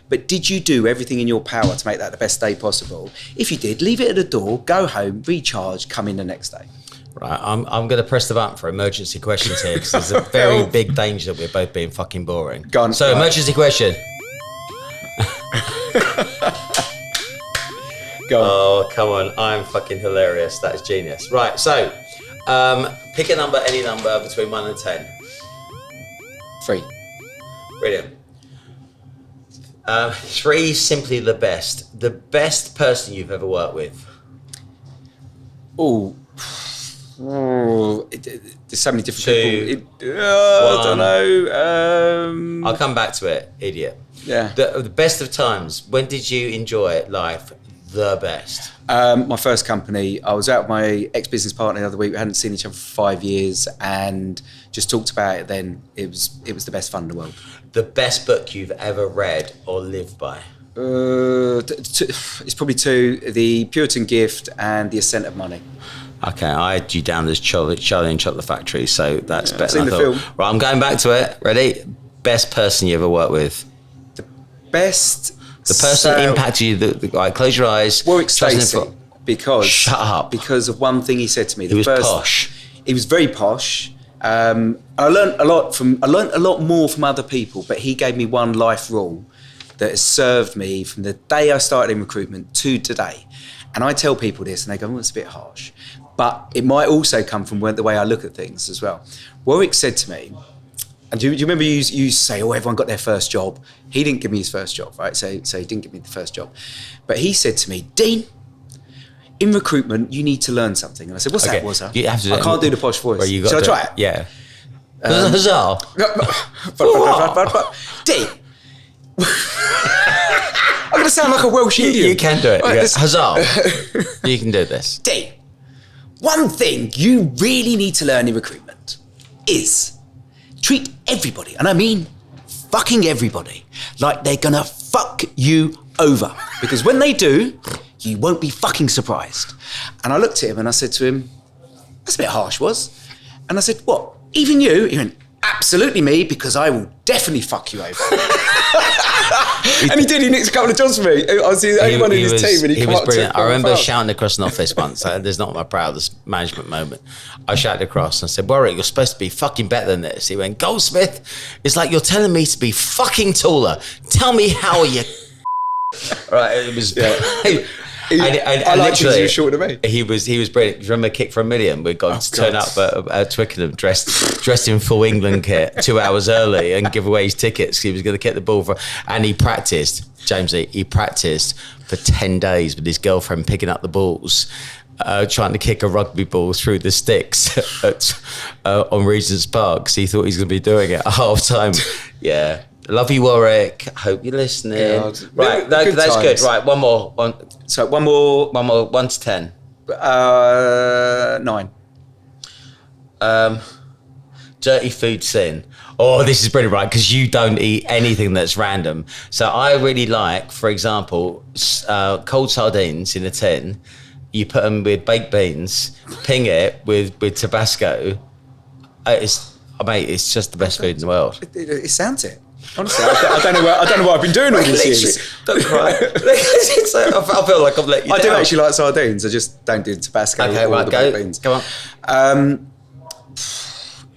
But did you do everything in your power to make that the best day possible? If you did, leave it at the door, go home, recharge, come in the next day. Right, I'm going to press the button for emergency questions here, because there's a very big danger that we're both being fucking boring. Go on, so, emergency question. Go on. Oh, come on. I'm fucking hilarious. That is genius. Right, so, pick a number, any number between 1 and 10. 3. Brilliant. 3, simply the best. The best person you've ever worked with. There's so many different 2, people. I don't know. I'll come back to it, idiot. Yeah. The best of times. When did you enjoy life the best? My first company, I was out with my ex-business partner the other week. We hadn't seen each other for 5 years and just talked about it then. It was the best fun in the world. The best book you've ever read or lived by? It's probably 2, The Puritan Gift and The Ascent of Money. Okay, I had you down as Charlie and Chocolate Factory, so that's better. I've seen than I the thought. film. Right, I'm going back to it. Ready? Best person you ever worked with? The best... The person that impacted you, right, close your eyes. Warwick Stacey, because... Shut up. Because of one thing he said to me. He was posh. He was very posh. I learned a lot more from other people, but he gave me one life rule that has served me from the day I started in recruitment to today. And I tell people this and they go, well, it's a bit harsh. But it might also come from the way I look at things as well. Warwick said to me, and do you remember you say, oh, everyone got their first job? He didn't give me his first job, right? So he didn't give me the first job. But he said to me, Dean, in recruitment, you need to learn something. And I said, what's that, Wazza? You have to I can't do the posh voice. Well, Shall I try it? Yeah. Huzzah. Dean. I'm going to sound like a Welsh Indian. You can do it. Right, Huzzah. You can do this. Dean, one thing you really need to learn in recruitment is treat everybody, and I mean fucking everybody, like they're gonna fuck you over. Because when they do, you won't be fucking surprised. And I looked at him and I said to him, that's a bit harsh, was? And I said, what, even you? He went, absolutely me, because I will definitely fuck you over. And he did. He nicked a couple of jobs for me. I was the only one in his team, and he was come brilliant. up to I remember shouting across an office once. There's not my proudest management moment. I shouted across and I said, Warwick, you're supposed to be fucking better than this. He went, Goldsmith, it's like you're telling me to be fucking taller. Tell me how you... Right, it was... Yeah. I liked him, he was shorter than me. He was brilliant. Do you remember Kick for a Million? We'd gone to turn up at Twickenham dressed in full England kit 2 hours early and give away his tickets. He was going to kick the ball and he practiced, Jamesy, he practiced for 10 days with his girlfriend picking up the balls, trying to kick a rugby ball through the sticks on Regent's Park. So he thought he was going to be doing it at half time. Yeah. Love you, Warwick. Hope you're listening. God. Right, that's good. Right, one more. So one more. 1 to 10. 9. Dirty food sin. Oh, this is brilliant, right? Because you don't eat anything that's random. So I really like, for example, cold sardines in a tin. You put them with baked beans, ping it with Tabasco. It's just the best food in the world. It sounds it. Honestly, I don't know what I've been doing all these years. Don't cry. I feel like I've let you down. I do actually like sardines. I just don't do Tabasco or the baked beans. Come on.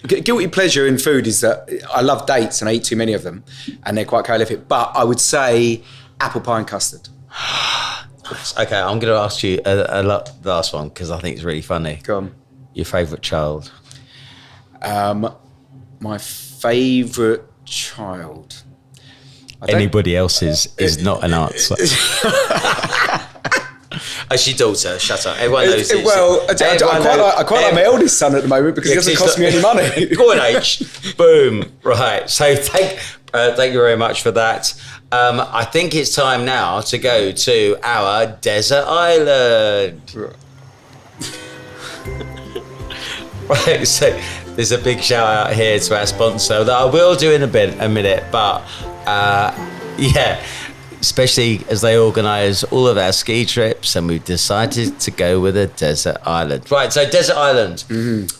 Guilty pleasure in food is that I love dates and I eat too many of them, and they're quite calorific. But I would say apple pie and custard. Nice. Okay, I'm going to ask you the last one because I think it's really funny. Go on. Your favourite child? My favourite child. Anybody else's is not an answer. She's daughter. Shut up. Everyone knows this. Well, I quite like my eldest son at the moment because he doesn't cost me any money. Go on, H. Boom. Right. So thank you very much for that. I think it's time now to go to our desert island. Right. So there's a big shout out here to our sponsor that I will do in a minute, but yeah. Especially as they organise all of our ski trips, and we've decided to go with a desert island. Right, so desert island.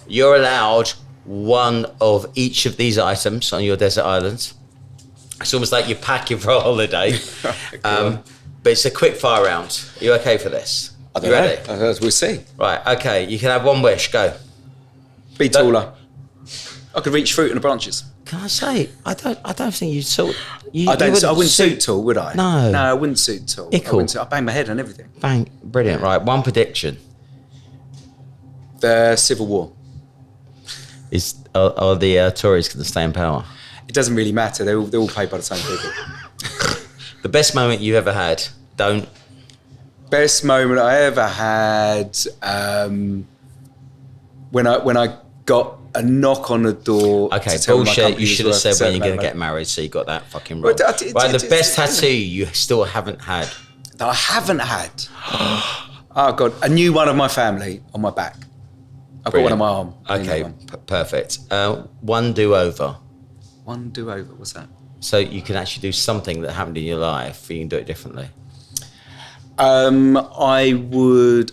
You're allowed one of each of these items on your desert island. It's almost like you're packing for a holiday. But it's a quick fire round. Are you okay for this? I don't know. Ready? We'll see. Right, okay. You can have one wish. Go. Be taller. I could reach fruit in the branches. Can I say, I don't think you'd suit. I wouldn't suit tall, would I? No, I wouldn't suit tall. I bang my head on everything. Bang, brilliant. Right, one prediction. The Civil War. Are the Tories going to stay in power? It doesn't really matter. They're all paid by the same people. The best moment you ever had? Best moment I ever had when I got a knock on the door. Okay, bullshit. You should have said when you're going to get married, so you got that fucking wrong. Right, the best tattoo you still haven't had. That I haven't had. Oh God, a new one of my family on my back. I've got one on my arm. Okay, perfect. One do-over. One do-over. What's that? So you can actually do something that happened in your life, you can do it differently. I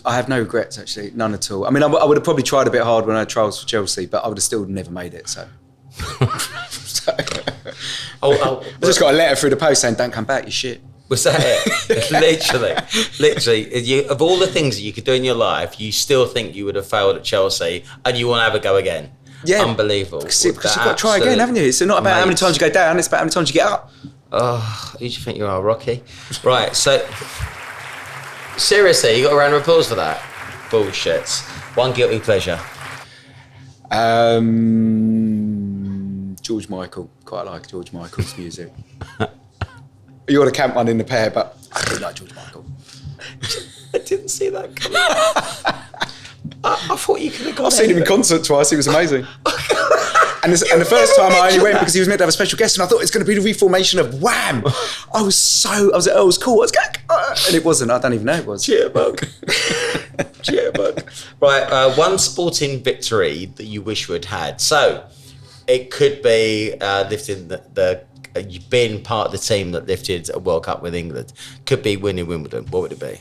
have no regrets, actually, none at all. I mean, I would have probably tried a bit hard when I had trials for Chelsea, but I would have still never made it, so. I just got a letter through the post saying, don't come back, you shit. Was that it? literally, of all the things that you could do in your life, you still think you would have failed at Chelsea and you want to have a go again. Yeah. Unbelievable. Because you've got to try again, haven't you? It's not about how many times you go down, it's about how many times you get up. Oh, who do you think you are, Rocky? Right, so... Seriously, you got a round of applause for that? Bullshit. One guilty pleasure. George Michael. Quite like George Michael's music. You want to camp one in the pair, but I do like George Michael. I didn't see that coming. I thought you could have got I've seen him in concert twice. He was amazing. And the first time I only went because he was meant to have a special guest, and I thought it's going to be the reformation of Wham. I was like, oh, it was cool. I was going, and it wasn't. I don't even know it was. Cheerbug. Cheerbug. Right, one sporting victory that you wish you had had. So it could be lifting you've been part of the team that lifted a World Cup with England. Could be winning Wimbledon. What would it be?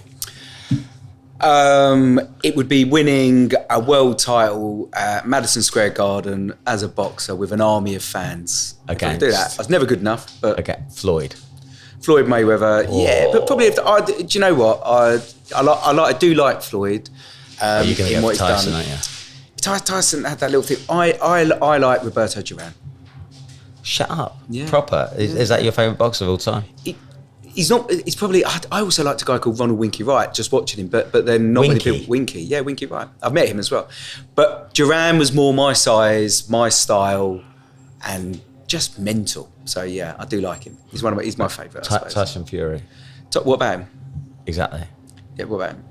It would be winning a world title at Madison Square Garden as a boxer with an army of fans. Okay. I could do that. I was never good enough. But okay, Floyd Mayweather. Oh. Yeah, but probably do you know what? I do like Floyd. You're going to get Tyson, aren't you? Tyson had that little thing. I like Roberto Duran. Shut up. Yeah. Proper. Is that your favourite boxer of all time? He's not. He's probably. I also liked a guy called Ronald Winky Wright. Just watching him, but then not many people. Winky, yeah, Winky Wright. I've met him as well, but Duran was more my size, my style, and just mental. So yeah, I do like him. He's my favourite. Tyson Fury. What about him? Exactly. Yeah, what about him?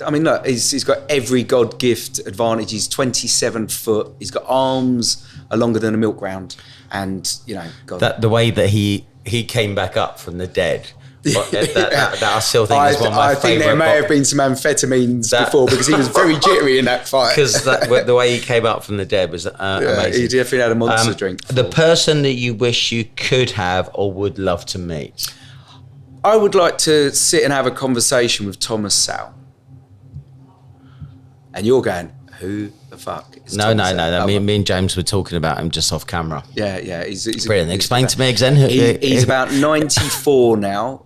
I mean, look, he's got every God gift advantage. He's 27 foot. He's got arms are longer than a milk round, and God. The way that he came back up from the dead. That I still think is one of my favourite. I think there may have been some amphetamines before because he was very jittery in that fight. Because the way he came up from the dead was amazing. He definitely had a monster drink. The person that you wish you could have or would love to meet? I would like to sit and have a conversation with Thomas Sowell. And you're going, who the fuck is Thomas Sowell? No. Me and James were talking about him just off camera. Yeah. He's brilliant. Explain to me again. He's about 94 now.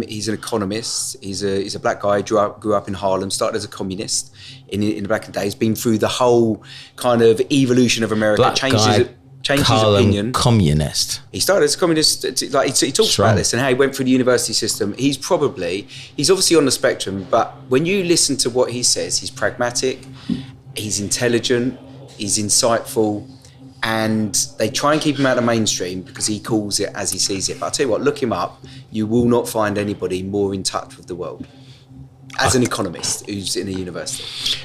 He's an economist. He's a black guy. Grew up in Harlem. Started as a communist in the back in the day. He's been through the whole kind of evolution of America. Changed his opinion. Communist. He started as a communist. He talks about this and how he went through the university system. He's obviously on the spectrum, but when you listen to what he says, he's pragmatic, he's intelligent, he's insightful, and they try and keep him out of the mainstream because he calls it as he sees it. But I'll tell you what, look him up. You will not find anybody more in touch with the world. as an economist who's in a university?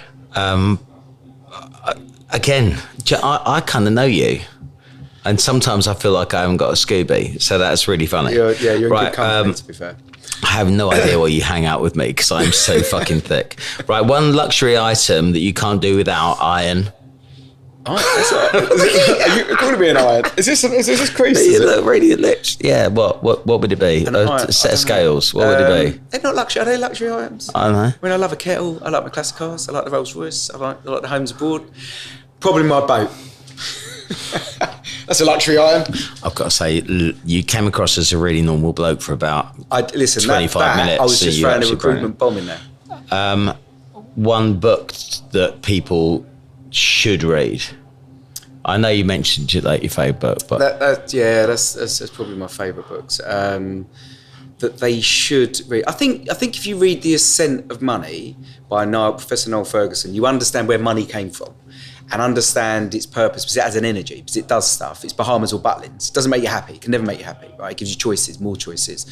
Again, I kind of know you. And sometimes I feel like I haven't got a Scooby. So that's really funny. You're in good company, to be fair. I have no idea why you hang out with me because I'm so fucking thick. Right, one luxury item that you can't do without iron. Are you calling me an iron? Is this crease? You look radiant lips. Yeah, what would it be? A set of scales. What would it be? They're not luxury. Are they luxury items? I don't know. I mean, I love a kettle. I like my classic cars. I like the Rolls Royce. I like the homes abroad. Probably my boat. That's a luxury item. I've got to say, you came across as a really normal bloke for about 25 minutes. I was just throwing a recruitment bomb in there. One book that people should read. I know you mentioned your favourite book, but that's probably my favourite books. That they should read. I think if you read The Ascent of Money by Professor Noel Ferguson, you understand where money came from and understand its purpose, because it has an energy, because it does stuff. It's Bahamas or Butlins. It doesn't make you happy. It can never make you happy, right? It gives you choices, more choices.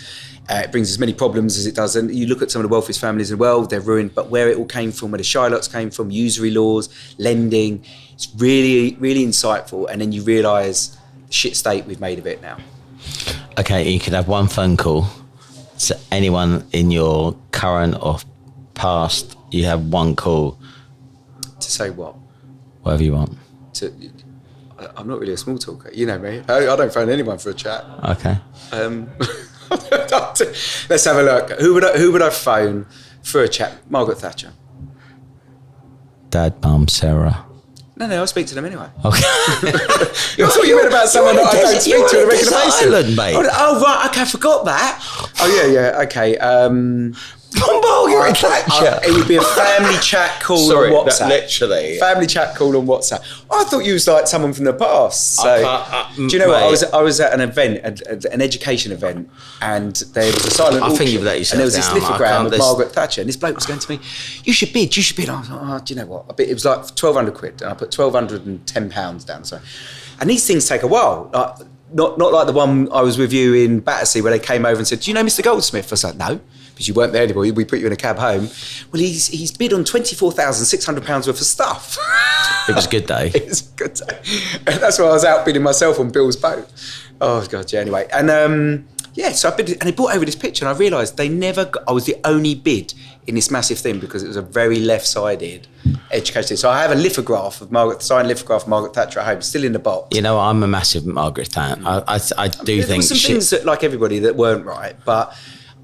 It brings as many problems as it does. And you look at some of the wealthiest families in the world, they're ruined, but where it all came from, where the Shylocks came from, usury laws, lending, it's really, really insightful. And then you realise the shit state we've made of it now. Okay, you could have one phone call to anyone in your current or past. You have one call. To say what? Whatever you want. I'm not really a small talker. You know me. I don't phone anyone for a chat. Okay. Let's have a look. Who would I phone for a chat? Margaret Thatcher. Dad, Mum, Sarah. No, I'll speak to them anyway. Okay. I thought you meant about someone that I don't speak to on a regular basis. Island, mate. Oh, right. Okay, I forgot that. Oh, yeah. Okay. Margaret Thatcher. It would be a family chat call on WhatsApp. Literally. Family chat call on WhatsApp. I thought you was like someone from the past. So, do you know what? I was at an event, an education event, and there was a silent auction. I think you've let yourself and there was this down. lithogram of Margaret Thatcher, and this bloke was going to me, you should bid. I was like, do you know what? It was like 1,200 quid, and I put £1,210 down. So, and these things take a while. Not like the one I was with you in Battersea where they came over and said, do you know Mr. Goldsmith? I was like, no. Because you weren't there anymore, we put you in a cab home. Well, he's bid on £24,600 worth of stuff. It was a good day. It was a good day. And that's why I was out bidding myself on Bill's boat. Oh, God, yeah, anyway. And, so I bid, and they brought over this picture, and I realised I was the only bid in this massive thing because it was a very left-sided education. So I have a lithograph of signed lithograph of Margaret Thatcher at home, still in the box. You know, I'm a massive Margaret fan. I do think... There were some things that, like everybody, that weren't right, but...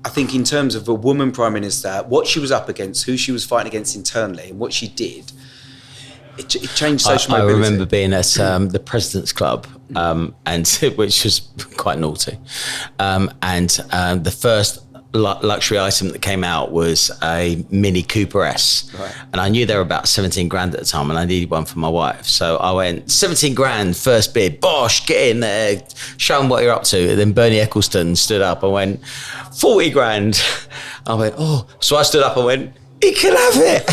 I think in terms of a woman Prime Minister, what she was up against, who she was fighting against internally, and what she did, it changed social mobility. I remember being at the President's Club, and which was quite naughty. The first luxury item that came out was a Mini Cooper S. Right. And I knew they were about 17 grand at the time, and I needed one for my wife. So I went, 17 grand, first bid, bosh, get in there, show them what you're up to. And then Bernie Ecclestone stood up and went, 40 grand. I went, oh. So I stood up and went, he can have it.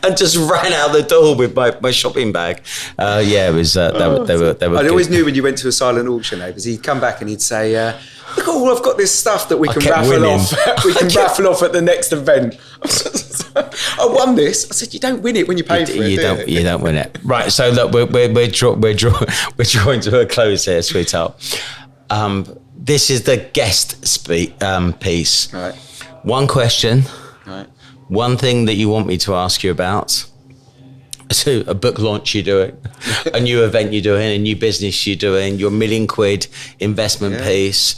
And just ran out the door with my shopping bag. It was, they were I always knew when you went to a silent auction, because he'd come back and he'd say, look, I've got this stuff that we can raffle off. We can raffle off at the next event. I won this. I said, you don't win it when you pay for it. You don't win it. Right. So look, we're drawing to a close here, sweetheart. This is the guest piece. Right. One question. Right. One thing that you want me to ask you about. So a book launch you're doing, a new event you're doing, a new business you're doing, your £1 million investment piece,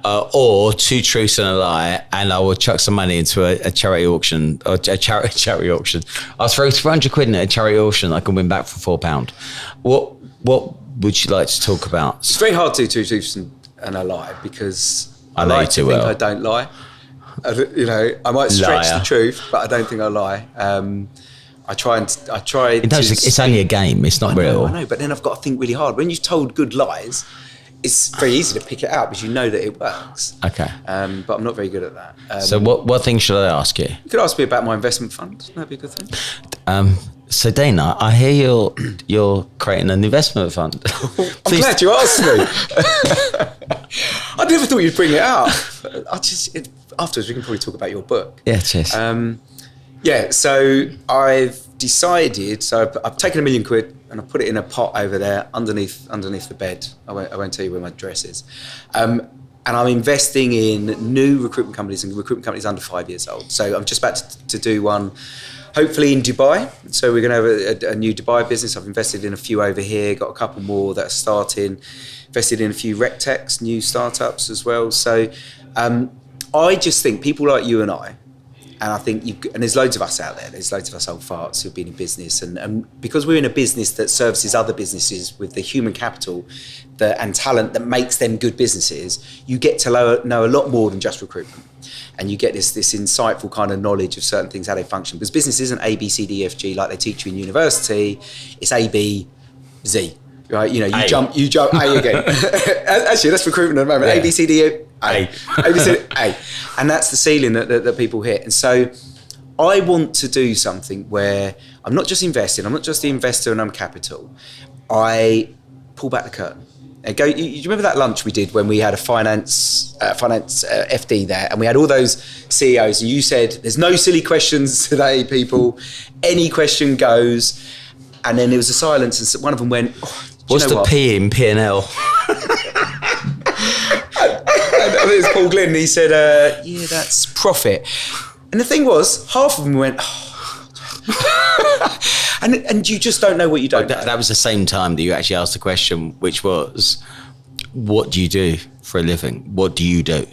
or 2 truths and a lie, and I will chuck some money into a charity auction, or a charity auction. I'll throw 300 quid in a charity auction I can win back for £4. What would you like to talk about? It's very hard to do 2 truths and a lie, because I know you too well. I don't lie. I might stretch the truth, but I don't think I lie. I try. It's only a game. It's not real. I know, but then I've got to think really hard. When you've told good lies, it's very easy to pick it out because you know that it works. Okay. But I'm not very good at that. So what thing should I ask you? You could ask me about my investment fund. That'd be a good thing. So Dana, I hear you're creating an investment fund. I'm glad you asked me. I never thought you'd bring it up. afterwards we can probably talk about your book. Yeah, cheers. So I've decided. So I've taken £1 million and I've put it in a pot over there underneath the bed. I won't tell you where my address is. And I'm investing in new recruitment companies and recruitment companies under 5 years old. So I'm just about to do one, hopefully in Dubai. So we're going to have a new Dubai business. I've invested in a few over here, got a couple more that are starting, invested in a few rec techs, new startups as well. So I just think people like you and I, and I think and there's loads of us out there. There's loads of us old farts who've been in business, and because we're in a business that services other businesses with the human capital and talent that makes them good businesses, you get to know a lot more than just recruitment, and you get this insightful kind of knowledge of certain things, how they function. Because business isn't A, B, C, D, F, G like they teach you in university. It's A, B, Z. Right? You jump A again. Actually, that's recruitment at the moment. Yeah. A, B, C, D, A. A, B, C, D, A. And that's the ceiling that people hit. And so I want to do something where I'm not just investing, I'm not just the investor and I'm capital. I pull back the curtain. And go. You remember that lunch we did when we had a finance FD there, and we had all those CEOs, and you said, "There's no silly questions today, people. Any question goes." And then there was a silence, and one of them went, "What's the P in P&L?" I think it was Paul Glynn, and he said, "Yeah, that's profit." And the thing was, half of them went, and you just don't know what you don't know. That was the same time that you actually asked the question, which was, what do you do for a living? What do you do?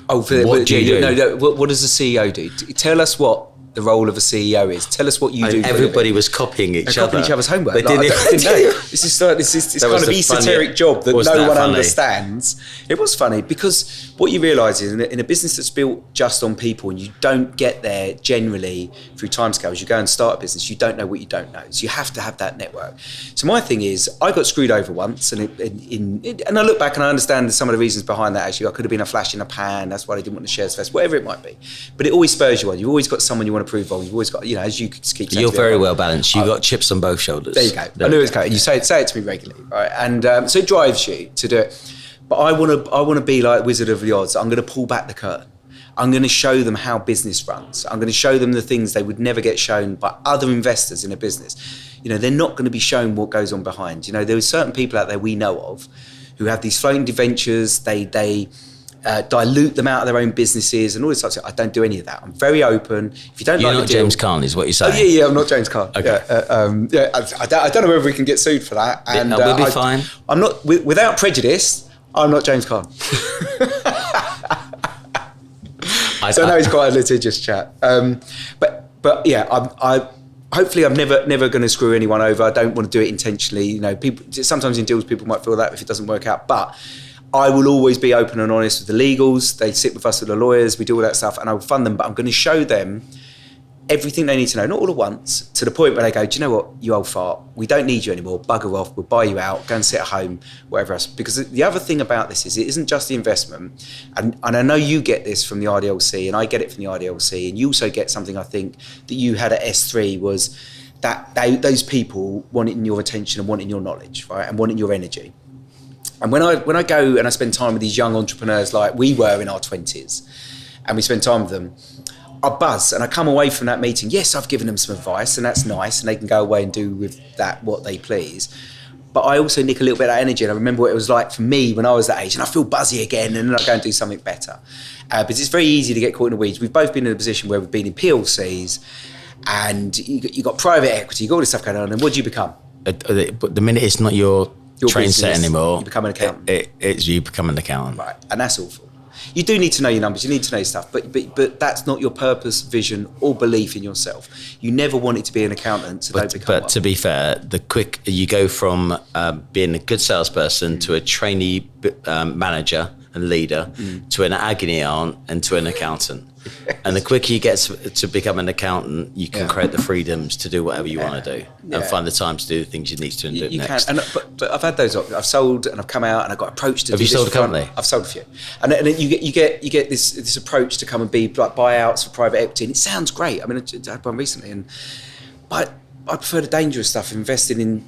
What do you do? No, what does a CEO do? Tell us what the role of a CEO is. Tell us what you do. Everybody was copying each other. Copying each other's homework. They didn't know. This kind of esoteric job that no one understands. It was funny because what you realise is in a business that's built just on people, and you don't get there generally through timescales. You go and start a business, you don't know what you don't know. So you have to have that network. So my thing is, I got screwed over once, and I look back and I understand some of the reasons behind that. Actually, I could have been a flash in a pan. That's why they didn't want the shares first. Whatever it might be, but it always spurs you on. You've always got someone you want to prove on. You've always got, as you keep saying. You're very well balanced. You've got chips on both shoulders. There you go. I knew it was coming. You say it to me regularly, right? And so it drives you to do it. But I want to be like Wizard of Oz. I'm going to pull back the curtain. I'm going to show them how business runs. I'm going to show them the things they would never get shown by other investors in a business. They're not going to be shown what goes on behind. There are certain people out there we know of who have these floating debentures. They dilute them out of their own businesses and all this stuff. I don't do any of that. I'm very open. If you don't you're like not the deal, James Caan, is what you're saying. Oh, yeah, I'm not James Caan. Okay. I don't know whether we can get sued for that. And we'll be fine. I'm not without prejudice. I'm not James Caan. So I know he's quite a litigious chap. But yeah, I hopefully I'm never going to screw anyone over. I don't want to do it intentionally. People sometimes in deals people might feel that if it doesn't work out, but I will always be open and honest with the legals. They sit with us with the lawyers. We do all that stuff, and I will fund them. But I'm going to show them everything they need to know, not all at once, to the point where they go, "Do you know what, you old fart? We don't need you anymore. Bugger off. We'll buy you out. Go and sit at home, whatever else." Because the other thing about this is it isn't just the investment, and I know you get this from the RDLC, and I get it from the RDLC, and you also get something I think that you had at S3 was that those people wanting your attention and wanting your knowledge, right, and wanting your energy. And when I go and I spend time with these young entrepreneurs like we were in our 20s, and we spend time with them, I buzz and I come away from that meeting. Yes, I've given them some advice, and that's nice, and they can go away and do with that what they please. But I also nick a little bit of that energy, and I remember what it was like for me when I was that age, and I feel buzzy again, and then I go and do something better. But it's very easy to get caught in the weeds. We've both been in a position where we've been in PLCs, and you got private equity, you got all this stuff going on, and what do you become? But the minute it's not your train set anymore, you become an accountant. It's you become an accountant, right? And that's awful. You do need to know your numbers. You need to know your stuff, but that's not your purpose, vision, or belief in yourself. You never wanted to be an accountant, so don't become one. But to be fair, the quick you go from being a good salesperson to a trainee manager and leader to an agony aunt and to an accountant. And the quicker you get to become an accountant, you can create the freedoms to do whatever you want to do and find the time to do the things you need to do next. But I've had those. I've sold and I've come out and I got approached to. Have you sold a company? I've sold a few, and then you get this approach to come and be like buyouts for private equity, and it sounds great. I mean, I had one recently, but I prefer the dangerous stuff, investing in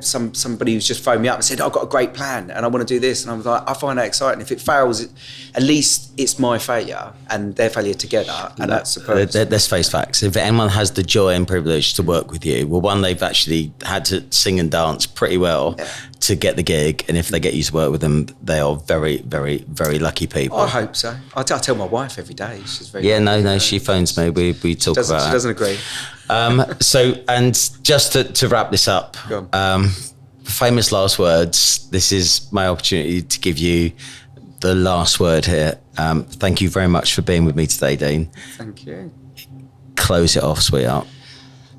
somebody who's just phoned me up and said, I've got a great plan and I want to do this. And I was like, I find that exciting. If it fails, at least it's my failure and their failure together. And that's the purpose. Let's face facts. If anyone has the joy and privilege to work with you, well, one, they've actually had to sing and dance pretty well to get the gig. And if they get you to work with them, they are very, very, very lucky people. I hope so. I tell my wife every day. She's very she phones me. We talk about it. She doesn't agree. So, and just to wrap this up, famous last words. This is my opportunity to give you the last word here. Thank you very much for being with me today, Dean. Thank you. Close it off, sweetheart.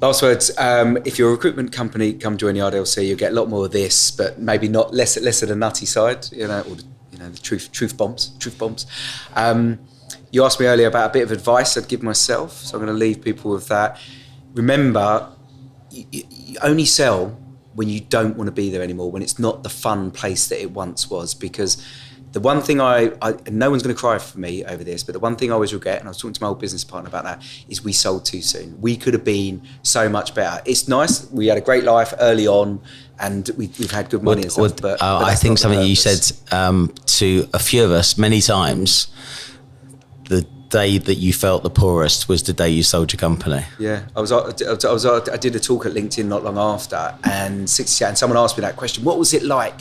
Last words. If you're a recruitment company, come join the RDLC. You'll get a lot more of this, but maybe not less of the nutty side. Or the truth bombs. You asked me earlier about a bit of advice I'd give myself, so I'm going to leave people with that. Remember, you only sell when you don't want to be there anymore, when it's not the fun place that it once was. Because the one thing and no one's going to cry for me over this, but the one thing I always regret, and I was talking to my old business partner about that, is we sold too soon. We could have been so much better. It's nice, we had a great life early on, and we've had good money and stuff. But I think something you said to a few of us many times, the day that you felt the poorest was the day you sold your company. Yeah, I did a talk at LinkedIn not long after, and someone asked me that question. What was it like?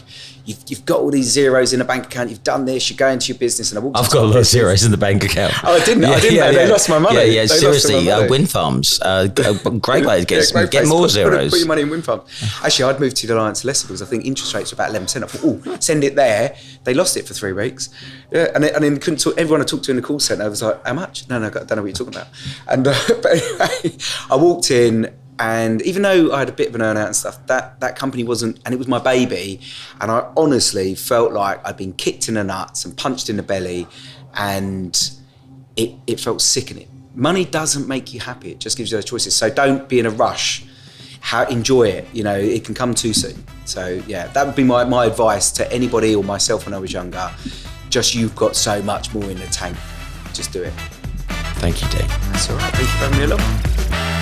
You've got all these zeros in a bank account. You've done this. You go into your business, and I've got a lot of zeros in the bank account. Oh, I didn't. They lost my money. Yeah. Seriously, wind farms. Great way to get more zeros. Put your money in wind farms. Actually, I'd moved to the Alliance Leicester because I think interest rates were about 11%. I thought, send it there. They lost it for 3 weeks. Yeah, and then couldn't talk. Everyone I talked to in the call centre was like, "How much?" No, I don't know what you're talking about. And but anyway, I walked in. And even though I had a bit of an earn out and stuff, that company wasn't, and it was my baby. And I honestly felt like I'd been kicked in the nuts and punched in the belly, and it felt sickening. Money doesn't make you happy. It just gives you those choices. So don't be in a rush. Enjoy it. It can come too soon. So yeah, that would be my advice to anybody or myself when I was younger. Just, you've got so much more in the tank. Just do it. Thank you, Dave. That's all right. Thank you for having me along.